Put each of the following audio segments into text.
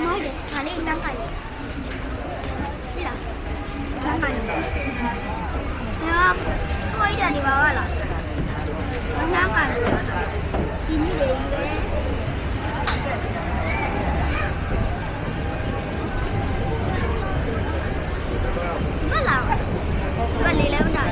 nói đi, thả đi trắng cày. Đi là trắng cày. Nhá, thôi giờ đi vào là. Trắng cày. Chín đi đi đấy. Rất là. Gần đi lên rồi.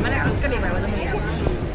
Mana kan dia bawa sama dia.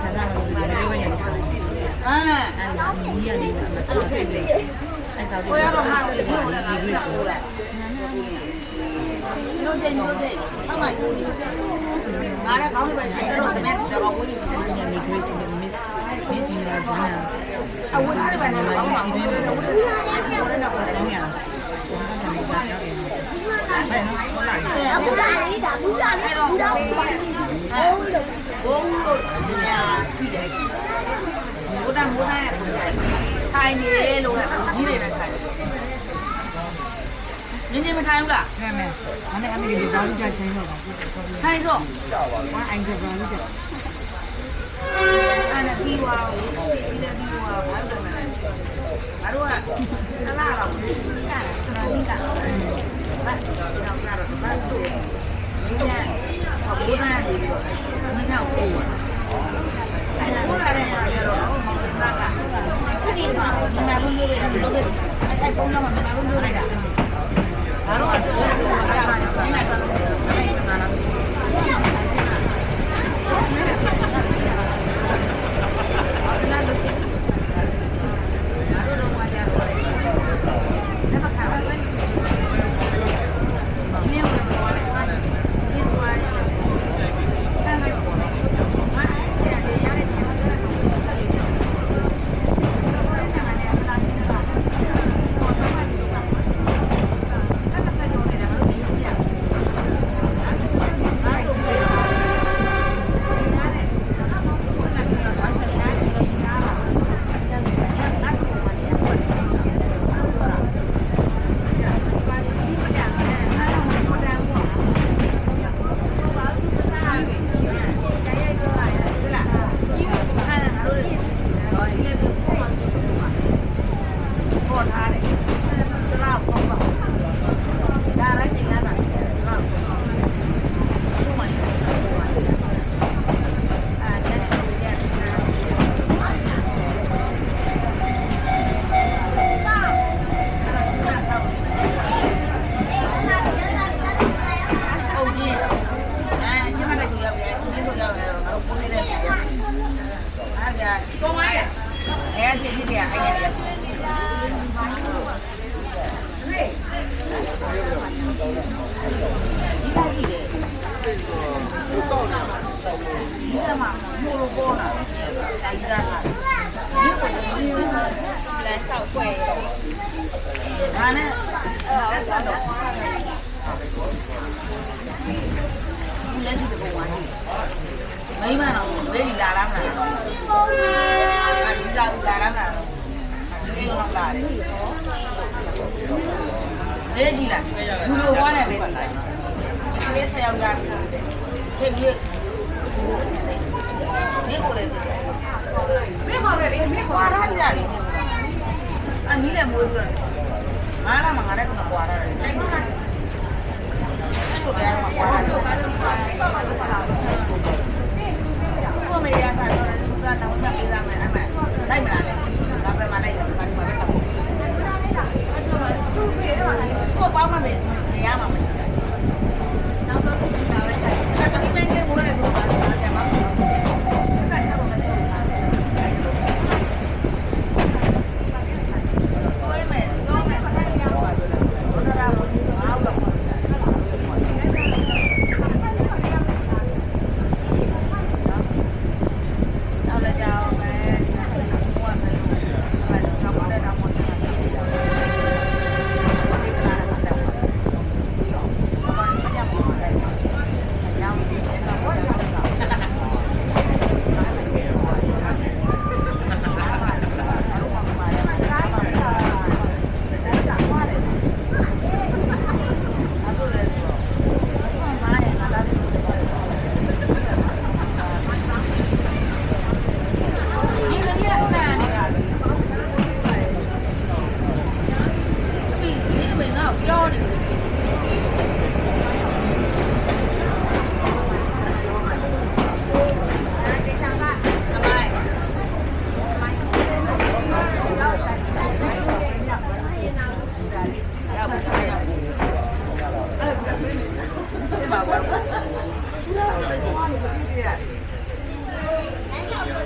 ခဏတော့ဒီလိုပဲရတယ်ဆိုင်အဲ့ဒါကြီးရတယ်အမတော်ဖြစ်တယ်အဲ့ဆောက်ကိုရတော့ဟာဒီလိုလည်းဒီလိုကိုလာလို့တဲ့လို့တဲ့အမကျိုးလေးငါလည်းကောင်းလို့ပဲရှိတယ်တော့ဒီနေ့တော့ဝိုးနေတယ်ဒီနေ့ Grace နဲ့ Miss Dina Dina အဝိုးထားတယ်ပဲနော်ဒီနေ့ဝိုးနေတယ်ဒီလိုတော့လည်းညာဘူရာလေးဒါဘူရာလေးဘူရာလေးဘုံလို့ညာရှိတယ်ဘုရားရဲ့ထိုင်နေလို့လည်းကြီးနေတယ်ထိုင်နင်းနေမထိုင်ဘူးလားထိုင်မယ်မနေ့ကနေဒီဘာလို့ကြာချင်းတော့ထိုင်တော့ဘာအိုင်ဂျဘရာလို့ကြာအဲ့ဒါပြီးသွားပြီပြီးလည်းပြီးသွားဘာလို့လဲငါတို့ကတလားတော့ဒီကစရာကြီးကဘာတော့ကတော့ဘာလို့ဒီကဘုရားနေပြီးတော့မင်းကပို့အဲ့ဒါဘုရားရဲ့ရတော့မောင်ကဒီမှာမနာလို့လို့ရတယ်လို့အဲ့ပုံတော့မနာလို့လို့လိုက်တာဘာလို့အဲ့ဒါကိုဘာမှမလုပ်ဘူးအဲ့ဒါကတော့အဲ့ဒါကတော့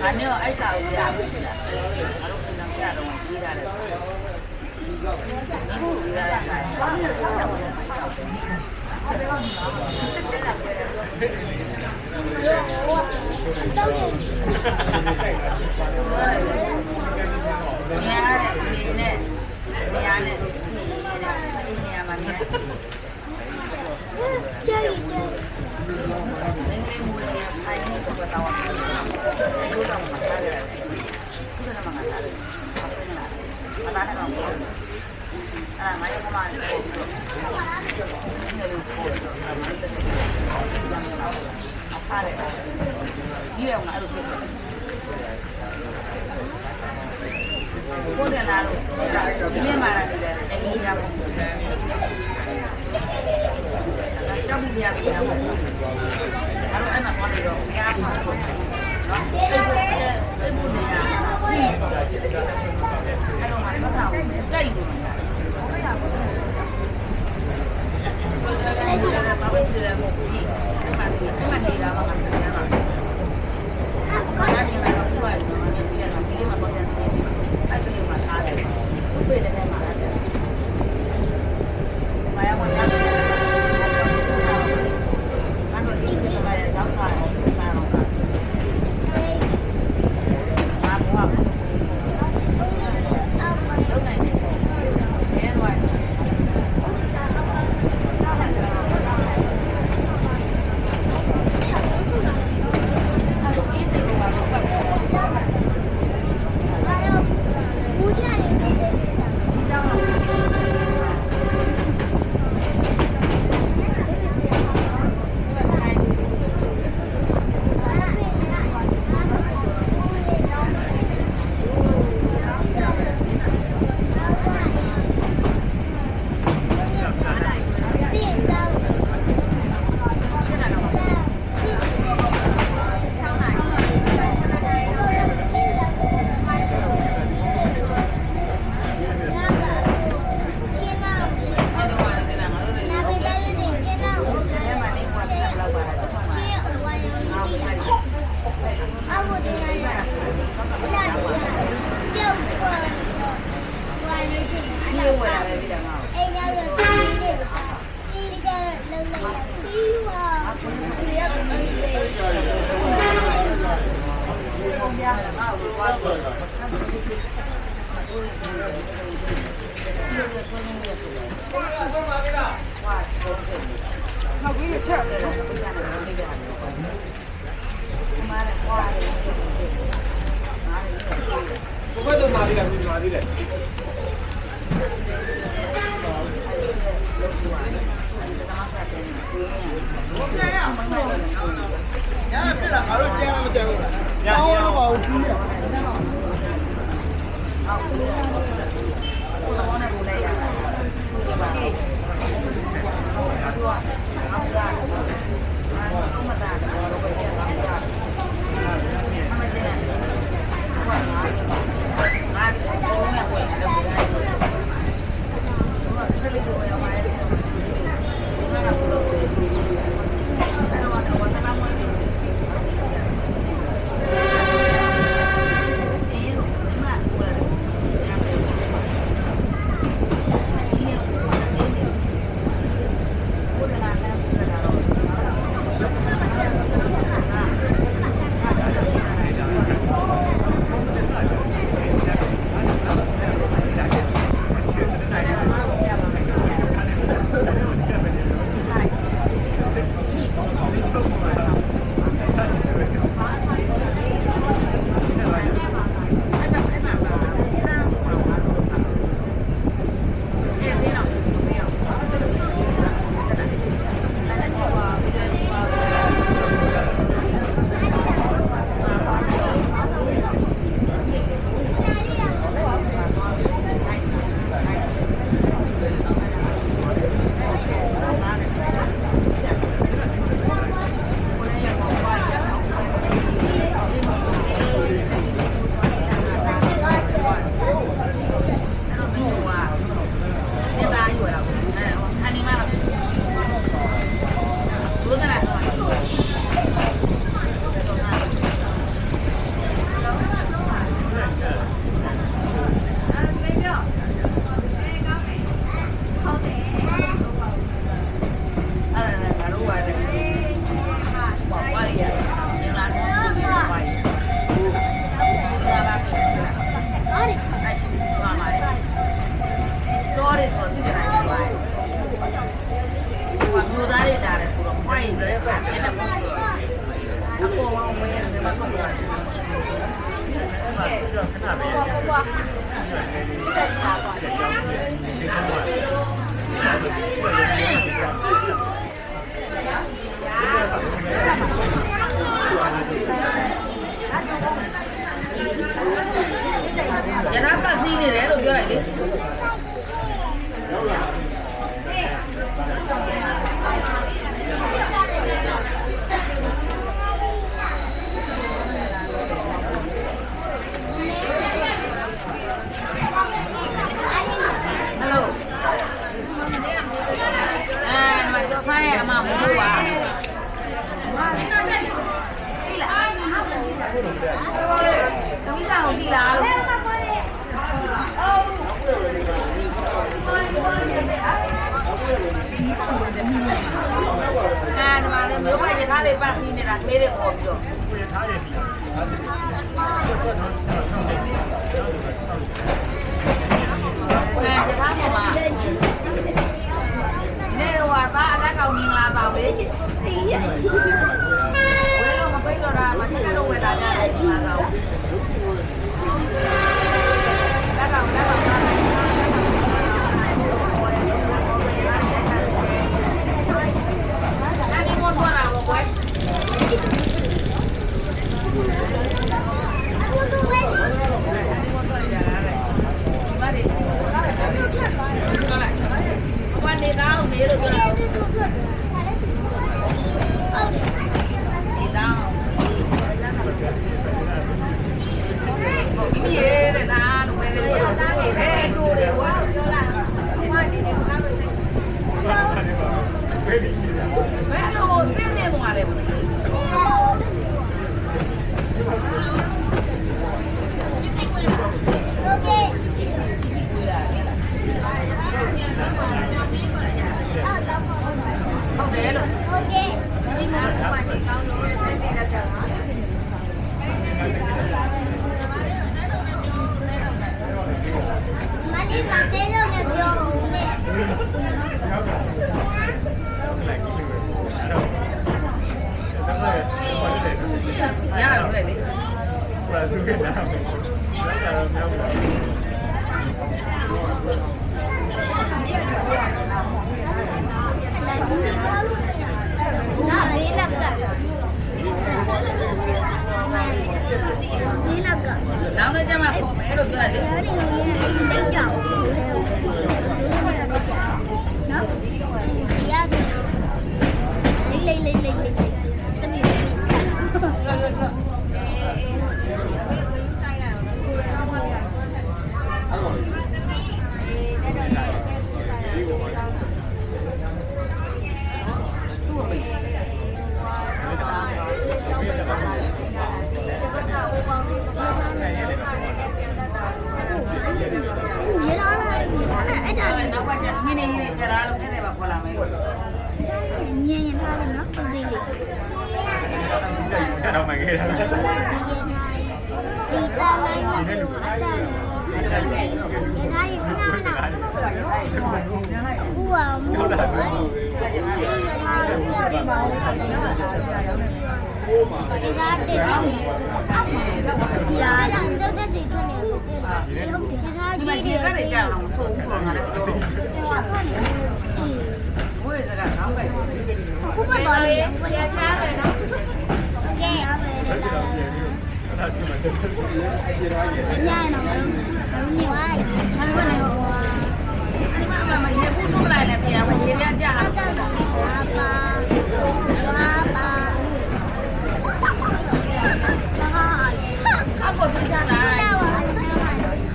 ဒါမျိုးအဲ့စာကိုရဘူးဖြစ်တာငါတို့ပြန်ပြန်ရတော့ပြီးတာလေဒီလိုရတာဆောင်းရဆောင်းရဝင်မှာကြောက်တယ်တော့တယ်ညာနဲ့ဒီနဲ့ညာနဲ့စီနဲ့ဒီနေရာမှာညာကျဲကျဲ ငင်းငင်းမူလေးဖိုင်နေတော့တော့ကျေးဇူးတော်မှာစားရတယ်ဒီလိုမှမစားရတယ်အပင်းလာမသားနဲ့တော့အဲ့ဒါငါရောမလေးပို့ပြီးတော့ငင်းငယ်လို့ပို့ပြီးတော့အခါရဲဒီရောငါအဲ့လိုဖြစ်တယ်ဘုရားလာလို့ဒီနေ့မှလာတယ်အဲ့ဒီရဖို့ကြောက်ပြီးရပြီနော်အဲ့တော့အဲ့မှာသွားနေတော့ကြားမှာပေါ့နော်အဲ့ဘုရားအဲ့တော့မှမဆောင်ဘူးကြိုက်လို့အဲ့ဒါပေါ့အဲ့ဒီကဘာပဲကြည့်ရမို့ဒီအဲ့မှာနေတာပါမှာဆက်ရမှာအဲ့ဒီမှာတော့ဒီကတော့ဒီကတော့ဒီမှာပေါ့တဲ့စီအဲ့ဒီမှာထားတယ်သူ့ပြေတဲ့ထဲမှာအဲ့ဒါဘာရမလဲ ရနာကစီးနေတယ်လို့ပြောလိုက်လေ Hello. Mà cho phải mà mua à. Đi là. Không biết sao đi là luôn. Mà nếu phải thì tha để bạn đi này là thế được ổn rồi. Thì tha mà. Nếu mà ta đã cầu nhìn là vào đấy chứ. Quên luôn mà bây giờ ra mà cái đâu về đã ra là cầu. Đã cầu. Đang đi mua qua nào mà quên. Quan đi đâu đi được đâu. Đi đâu. Cái gì để ta đụng về đây. Ê chua đi quá. Vé đồ xem đi ngoài đây. Không để được. Nhá là cái gì? Là sự kiện nào? Nào nữa cho mà không mẹ được cái gì? Lấy chồng. Đó. Lấy. Tâm ý. Nhìn thôi nó không gì. Chắc đâu mày ghê lắm. Đi ta lấy mà được ở đây. Cái này Ủa mua. Cái ra để dạ làm cho cái gì cho này không thể ra Nhưng mà chỉ các để chào lòng xuống thường là được rồi. Ui giờ đã nóng vậy. Không có gọi gì không có cha về đó. Ok. Nhà nó nhiều ai. Anh cái này mà mày nghe phút lúc này là thì mày nghe ra cha. Apa bisa lah?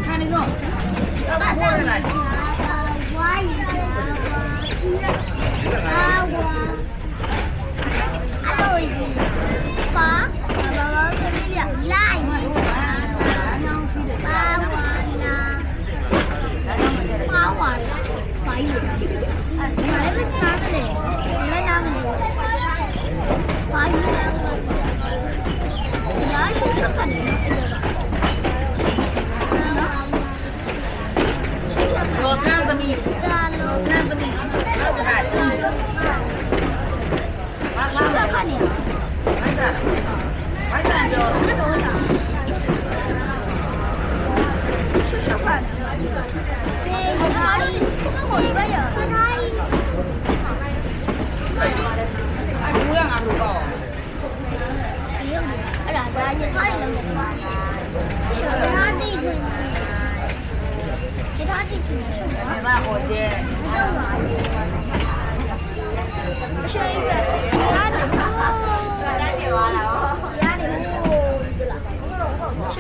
Kan itu. Apa boleh lah?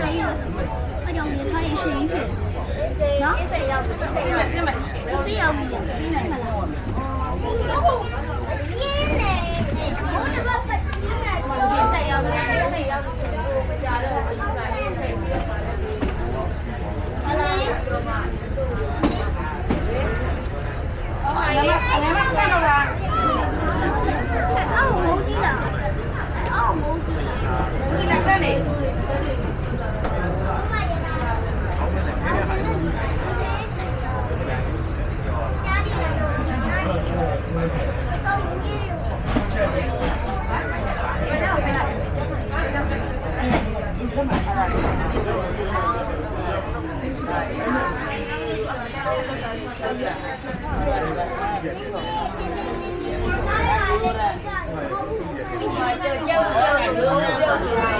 ကြည့်လို့အကြောင်းရထားတဲ့ရှင်ဖြစ်နော်စိတ်ရောက်ပြီစိတ်ရောက်ပြီဒီနေ့မလားဟုတ်ရှင်းနေဘုရားဘာပတ်နေလဲစိတ်ရောက်ပြီကြားတော့အယူပါနေစိတ်ရောက်ပါတယ်ဟလာငါမဆက်တော့လားအော်မိုးကြီးလားအော်မိုးကြီးလားဒီလက်ကနေ Hãy subscribe cho kênh Ghiền Mì Gõ để không bỏ lỡ những video hấp dẫn